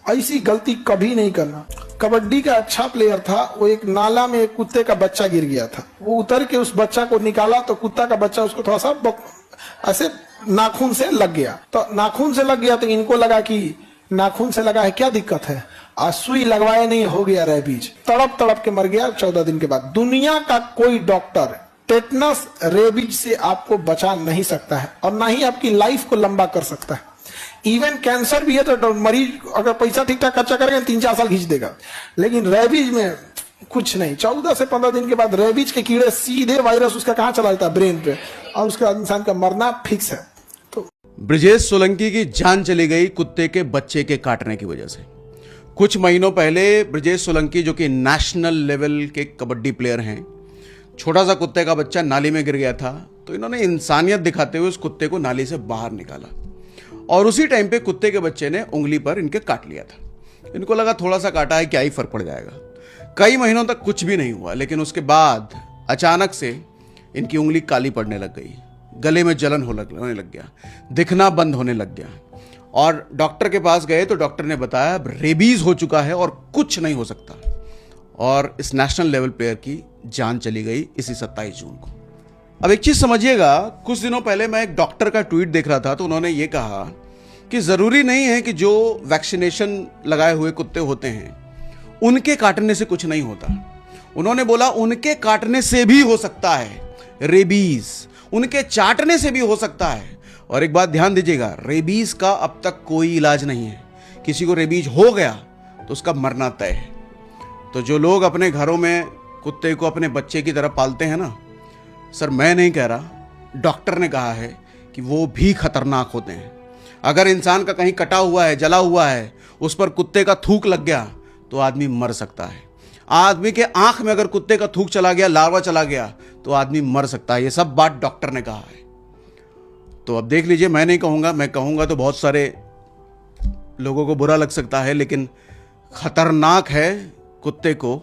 ऐसी गलती कभी नहीं करना। कबड्डी का अच्छा प्लेयर था, वो एक नाला में एक कुत्ते का बच्चा गिर गया था, वो उतर के उस बच्चा को निकाला तो कुत्ता का बच्चा उसको थोड़ा सा ऐसे नाखून से लग गया। तो नाखून से लग गया तो इनको लगा कि नाखून से लगा है, क्या दिक्कत है, सुई लगवाए नहीं, हो गया रेबीज। तड़प तड़प के मर गया 14 दिन के बाद। दुनिया का कोई डॉक्टर टेटनस रेबीज से आपको बचा नहीं सकता है और ना ही आपकी लाइफ को लंबा कर सकता है। इवन कैंसर भी है तो मरीज अगर पैसा ठीक ठाक खर्चा करेगा 3-4 साल खींच देगा, लेकिन रेबीज में कुछ नहीं। 14 से 15 दिन के बाद रेबीज के कीड़े सीधे वायरस उसका कहां चला जाता है, ब्रेन पे, और उसका इंसान का मरना फिक्स है। तो ब्रजेश सोलंकी की जान चली गई कुत्ते के बच्चे के काटने की वजह से। कुछ महीनों पहले ब्रजेश सोलंकी जो कि नेशनल लेवल के कबड्डी प्लेयर हैं, छोटा सा कुत्ते का बच्चा नाली में गिर गया था, तो इन्होंने इंसानियत दिखाते हुए उस कुत्ते को नाली से बाहर निकाला और उसी टाइम पे कुत्ते के बच्चे ने उंगली पर इनके काट लिया था। इनको लगा थोड़ा सा काटा है, क्या ही फर्क पड़ जाएगा। कई महीनों तक कुछ भी नहीं हुआ, लेकिन उसके बाद अचानक से इनकी उंगली काली पड़ने लग गई, गले में जलन होने लग गया, दिखना बंद होने लग गया और डॉक्टर के पास गए तो डॉक्टर ने बताया अब रेबीज हो चुका है और कुछ नहीं हो सकता। और इस नेशनल लेवल प्लेयर की जान चली गई इसी 27 जून को। अब एक चीज समझिएगा, कुछ दिनों पहले मैं एक डॉक्टर का ट्वीट देख रहा था तो उन्होंने ये कहा कि जरूरी नहीं है कि जो वैक्सीनेशन लगाए हुए कुत्ते होते हैं उनके काटने से कुछ नहीं होता। उन्होंने बोला उनके काटने से भी हो सकता है रेबीज, उनके चाटने से भी हो सकता है। और एक बात ध्यान दीजिएगा, रेबीज का अब तक कोई इलाज नहीं है। किसी को रेबीज हो गया तो उसका मरना तय है। तो जो लोग अपने घरों में कुत्ते को अपने बच्चे की तरह पालते हैं ना, सर मैं नहीं कह रहा, डॉक्टर ने कहा है कि वो भी खतरनाक होते हैं। अगर इंसान का कहीं कटा हुआ है, जला हुआ है, उस पर कुत्ते का थूक लग गया तो आदमी मर सकता है। आदमी के आंख में अगर कुत्ते का थूक चला गया, लार्वा चला गया तो आदमी मर सकता है। ये सब बात डॉक्टर ने कहा है। तो अब देख लीजिए, मैं नहीं कहूंगा, मैं कहूंगा तो बहुत सारे लोगों को बुरा लग सकता है, लेकिन खतरनाक है कुत्ते को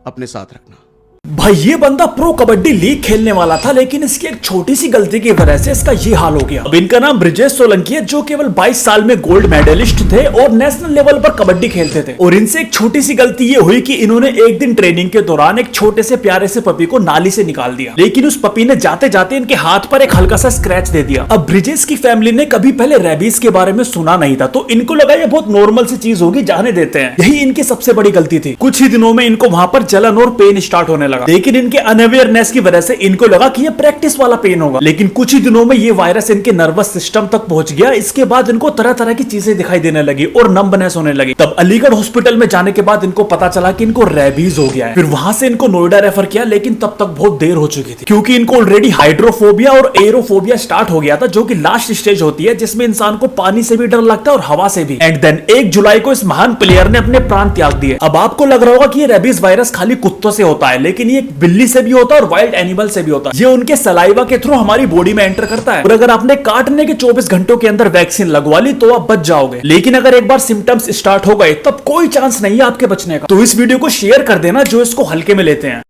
अपने साथ रखना। भाई ये बंदा प्रो कबड्डी लीग खेलने वाला था, लेकिन इसकी एक छोटी सी गलती की वजह से इसका ये हाल हो गया। अब इनका नाम ब्रजेश सोलंकी है, जो केवल 22 साल में गोल्ड मेडलिस्ट थे और नेशनल लेवल पर कबड्डी खेलते थे। और इनसे एक छोटी सी गलती ये हुई कि इन्होंने एक दिन ट्रेनिंग के दौरान एक छोटे से प्यारे से पपी को नाली से निकाल दिया, लेकिन उस पपी ने जाते जाते इनके हाथ पर एक हल्का सा स्क्रैच दे दिया। अब ब्रजेश की फैमिली ने कभी पहले रेबीज के बारे में सुना नहीं था, तो इनको लगा ये बहुत नॉर्मल सी चीज होगी, जाने देते हैं। यही इनकी सबसे बड़ी गलती थी। कुछ ही दिनों में इनको वहां पर जलन और पेन स्टार्ट होने लगा, लेकिन इनके अनअवेयरनेस की वजह से इनको लगा कि ये प्रैक्टिस वाला पेन होगा। लेकिन कुछ ही दिनों में ये वायरस इनके नर्वस सिस्टम तक पहुंच गया। इसके बाद इनको तरह तरह की चीजें दिखाई देने लगी और नंबनेस होने लगी। तब अलीगढ़ हॉस्पिटल में जाने के बाद इनको पता चला कि इनको रेबीज हो गया है। फिर वहां से इनको नोएडा रेफर किया, लेकिन तब तक बहुत देर हो चुकी थी, क्योंकि इनको ऑलरेडी हाइड्रोफोबिया और एरोफोबिया स्टार्ट हो गया था, जो कि लास्ट स्टेज होती है, जिसमें इंसान को पानी से भी डर लगता है और हवा से भी। एंड देन 1 जुलाई को इस महान प्लेयर ने अपने प्राण त्याग दिए। अब आपको लग रहा होगा कि ये रेबीज वायरस खाली कुत्तों से होता है, लेकिन ये बिल्ली से भी होता है और वाइल्ड एनिमल से भी होता है। ये उनके सलाइवा के थ्रू हमारी बॉडी में एंटर करता है। और अगर आपने काटने के 24 घंटों के अंदर वैक्सीन लगवा ली तो आप बच जाओगे, लेकिन अगर एक बार सिम्टम्स स्टार्ट हो गए तब कोई चांस नहीं है आपके बचने का। तो इस वीडियो को शेयर कर देना जो इसको हल्के में लेते हैं।